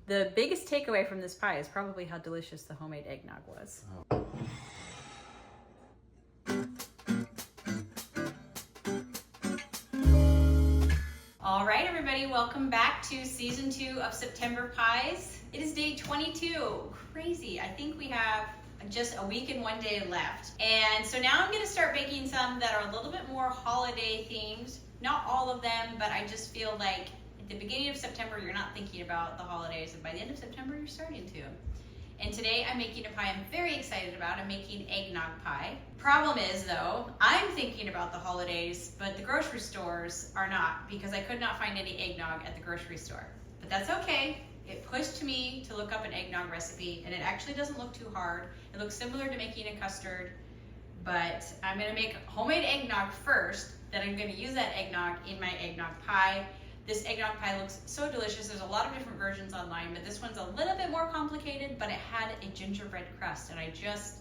The biggest takeaway from this pie is probably how delicious the homemade eggnog was. Oh. All right, everybody, welcome back to season 2 of September Pies. It is day 22. Crazy. I think we have just a week and 1 day left. And so now I'm going to start making some that are a little bit more holiday themed. Not all of them, but I just feel like at the beginning of September, you're not thinking about the holidays, and by the end of September, you're starting to. And today I'm making a pie I'm very excited about. I'm making eggnog pie. Problem is though, I'm thinking about the holidays, but the grocery stores are not, because I could not find any eggnog at the grocery store. But that's okay. It pushed me to look up an eggnog recipe, and it actually doesn't look too hard. It looks similar to making a custard, but I'm gonna make homemade eggnog first, then I'm gonna use that eggnog in my eggnog pie. This eggnog pie looks so delicious. There's a lot of different versions online, but this one's a little bit more complicated, but it had a gingerbread crust, and I just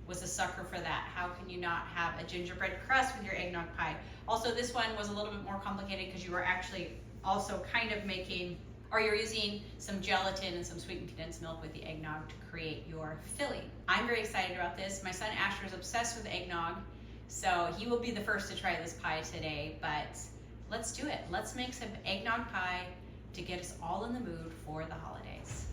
was a sucker for that. How can you not have a gingerbread crust with your eggnog pie? Also, this one was a little bit more complicated because you were actually also kind of making, or you're using some gelatin and some sweetened condensed milk with the eggnog to create your filling. I'm very excited about this. My son Asher is obsessed with eggnog, so he will be the first to try this pie today, but let's do it. Let's make some eggnog pie to get us all in the mood for the holidays.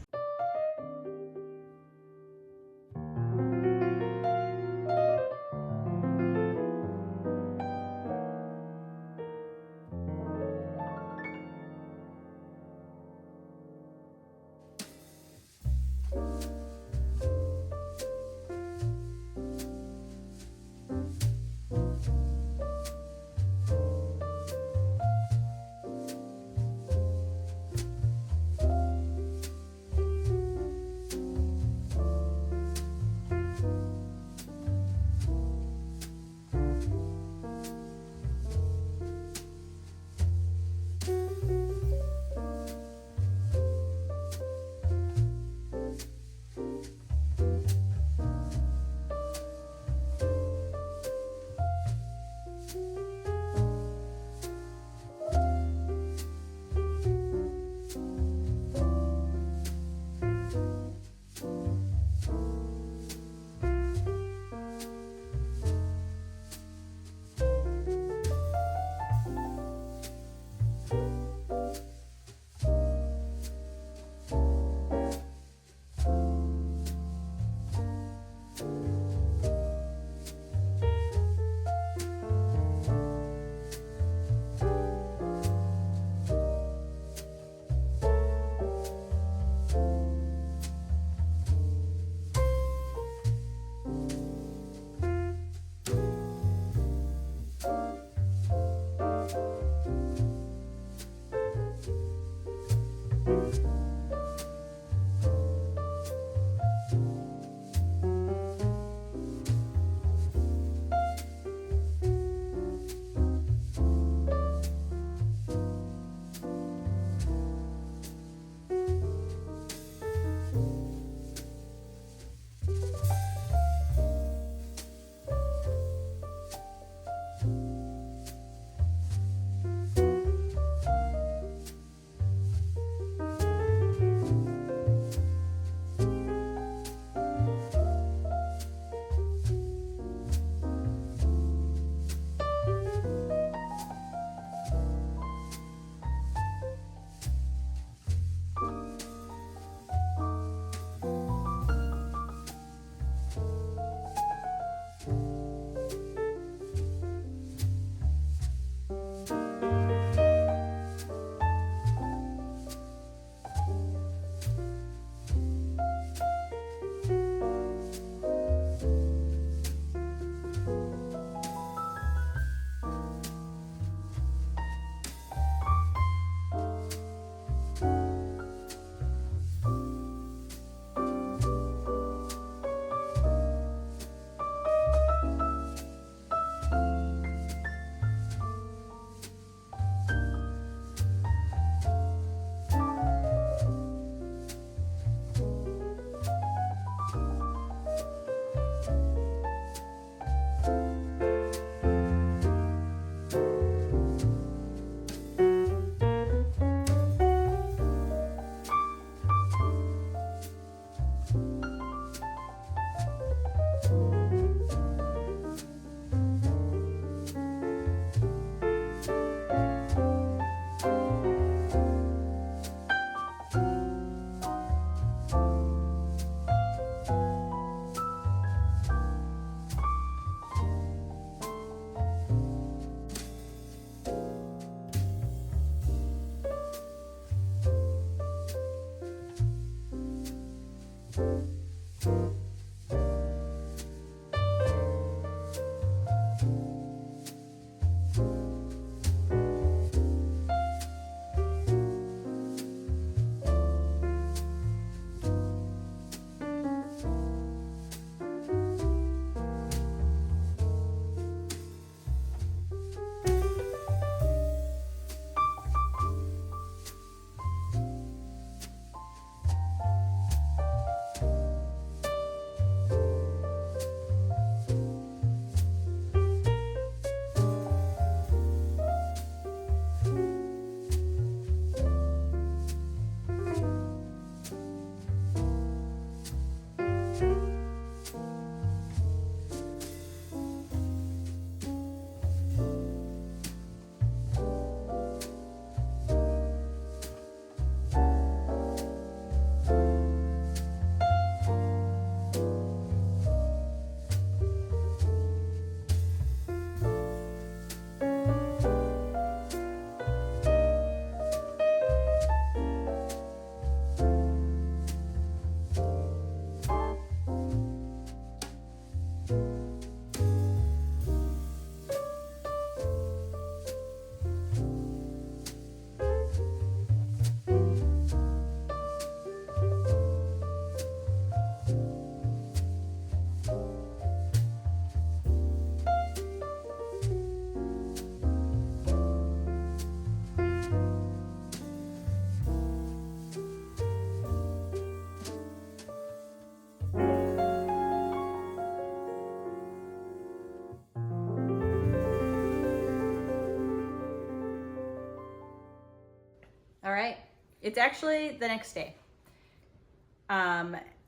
All right. It's actually the next day.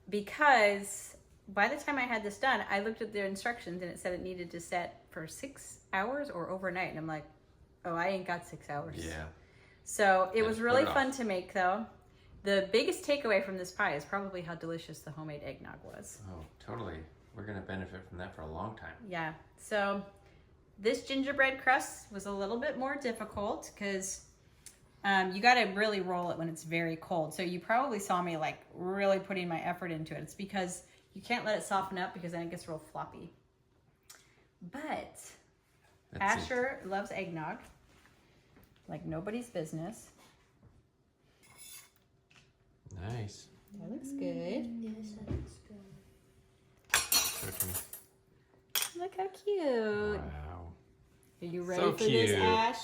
Because by the time I had this done, I looked at the instructions and it said it needed to set for 6 hours or overnight. And I'm like, oh, I ain't got 6 hours. Yeah. So it was really fun to make though. The biggest takeaway from this pie is probably how delicious the homemade eggnog was. Oh, totally. We're going to benefit from that for a long time. Yeah. So this gingerbread crust was a little bit more difficult because you got to really roll it when it's very cold. So you probably saw me like really putting my effort into it. It's because you can't let it soften up because then it gets real floppy. But Asher loves eggnog like nobody's business. Nice. That looks good. Yes, that looks good. Look how cute. Wow. Are you ready So for this, cute. Ash?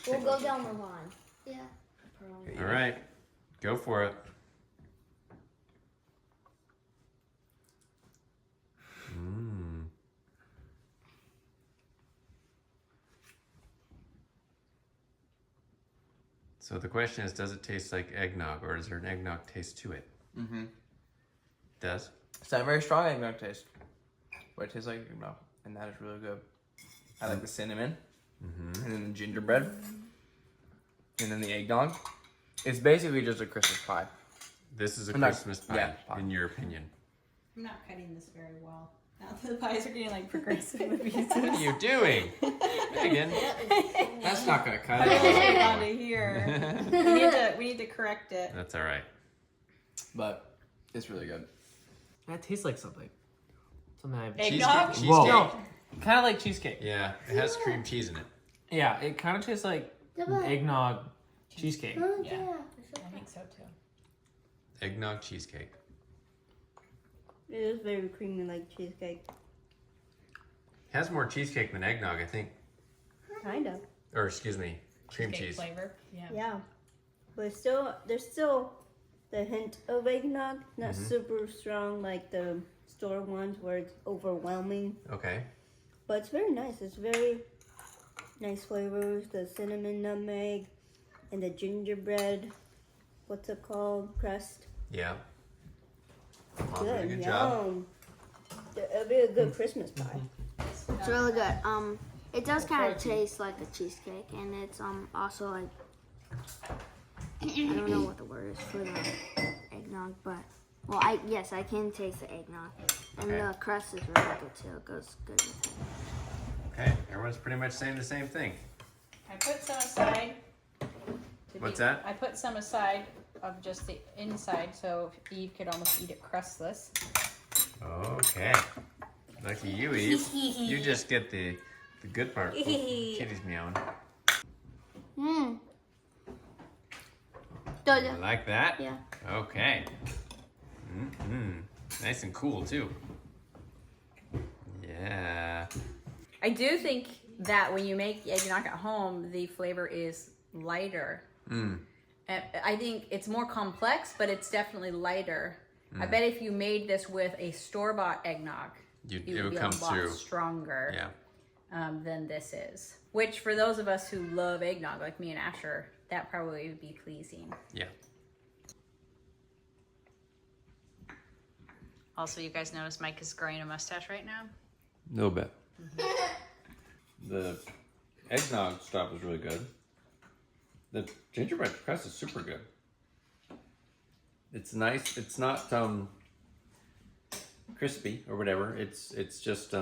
We'll go down the line. Yeah. All right. Go for it. Mmm. So the question is, does it taste like eggnog, or is there an eggnog taste to it? Mm-hmm. Does? It's not a very strong eggnog taste, but it tastes like eggnog, and that is really good. I like the cinnamon, and then the gingerbread, and then the eggnog. It's basically just a Christmas pie. This is a Not- Christmas pie, yeah, pie. in your opinion. I'm not cutting this very well. Now the pies are getting like progressively pieces. What are you doing? Megan. That's not gonna cut I it. really should have gone to here. We need to correct it. That's all right. But it's really good. That tastes like something. Something I've... Eggnog? Cheesecake. Whoa. No, kind of like cheesecake. Yeah, it has cream cheese in it. Yeah, it kind of tastes like eggnog cheesecake. Yeah, I think so too. Eggnog cheesecake. It is very creamy like cheesecake. It has more cheesecake than eggnog, I think. Kind of. Or excuse me, cream Cake cheese. flavor. Yeah. Yeah. But it's still, there's still the hint of eggnog. Not super strong like the store ones where it's overwhelming. Okay. But it's very nice. It's very nice flavors. The cinnamon nutmeg and the gingerbread. What's it called? Crust. Yeah. Mom did a good Yum. job. It'll be a good Christmas pie. It's really good. It does kind of taste like a cheesecake, and it's also like I don't know what the word is for the eggnog, but well, I can taste the eggnog, and Okay. the crust is really good too. It goes good with it. Okay, everyone's pretty much saying the same thing. I put some aside. What's that? I put some aside of just the inside, so Eve could almost eat it crustless. Okay. Lucky you, Eve. You just get the good part. Oh, Kitty's meowing. Mmm. You like that? Yeah. Okay. Nice and cool too. Yeah. I do think that when you make eggnog at home, the flavor is lighter. And I think it's more complex, but it's definitely lighter. I bet if you made this with a store-bought eggnog, it would be a lot stronger than this is. Which, for those of us who love eggnog, like me and Asher, that probably would be pleasing. Yeah. Also, you guys notice Mike is growing a mustache right now? A little bit. The eggnog stuff is really good. The gingerbread crust is super good. It's nice. It's not crispy or whatever. It's just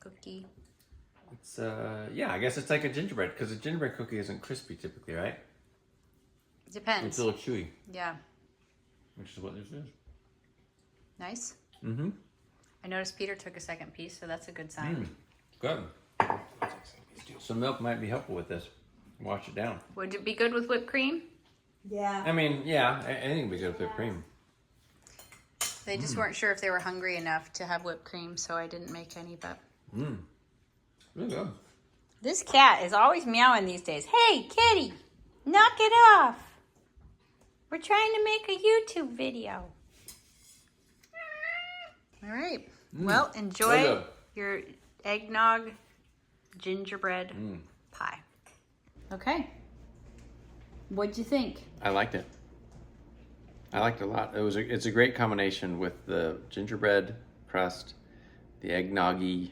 Cookie. It's yeah, I guess it's like a gingerbread, because a gingerbread cookie isn't crispy typically, right? Depends. It's a little chewy. Yeah. Which is what this is. Nice. Mm-hmm. I noticed Peter took a second piece, so that's a good sign. Good. Some milk might be helpful with this. Wash it down. Would it be good with whipped cream? Yeah. I mean, yeah, anything would be good with whipped cream. They just weren't sure if they were hungry enough to have whipped cream, so I didn't make any, but... Really good. This cat is always meowing these days. Hey, kitty, knock it off. We're trying to make a YouTube video. All right. Well, enjoy your eggnog gingerbread pie. Okay. What'd you think? I liked it. I liked it a lot. It's a great combination with the gingerbread crust, the eggnoggy.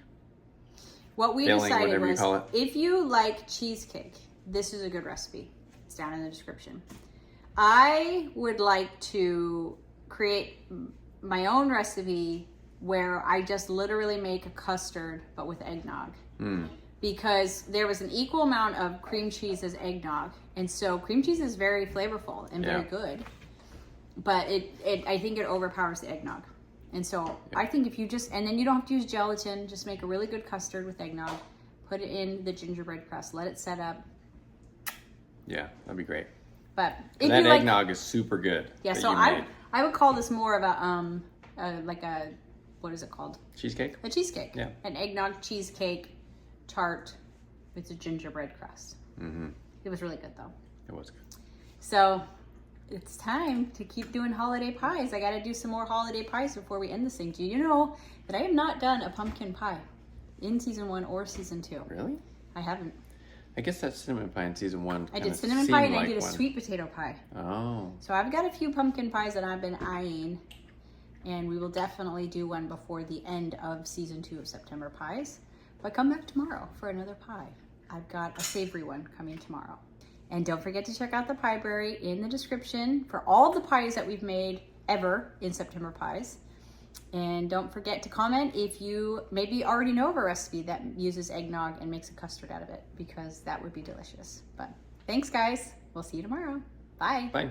What we filling, decided whatever you was, call it. if you like cheesecake, this is a good recipe. It's down in the description. I would like to create my own recipe where I just literally make a custard, but with eggnog. Because there was an equal amount of cream cheese as eggnog. And so cream cheese is very flavorful and very good. But I think it overpowers the eggnog. And so I think if you and then you don't have to use gelatin, just make a really good custard with eggnog, put it in the gingerbread crust, let it set up. Yeah, that'd be great. But if And that you like, eggnog is super good. yeah, that so you made. I would call this more of a like a, what is it called? Cheesecake? A cheesecake. Yeah. An eggnog cheesecake tart with a gingerbread crust. It was really good though. It was good. So it's time to keep doing holiday pies. I got to do some more holiday pies before we end this thing. Do you know that I have not done a pumpkin pie in season 1 or season 2? Really? I haven't. I guess that cinnamon pie in season 1. I did cinnamon pie and I did a sweet potato pie. Oh. So I've got a few pumpkin pies that I've been eyeing, and we will definitely do one before the end of season 2 of September Pies. But come back tomorrow for another pie. I've got a savory one coming tomorrow. And don't forget to check out the Pieberry in the description for all the pies that we've made ever in September Pies. And don't forget to comment if you maybe already know of a recipe that uses eggnog and makes a custard out of it, because that would be delicious. But thanks, guys. We'll see you tomorrow. Bye. Bye.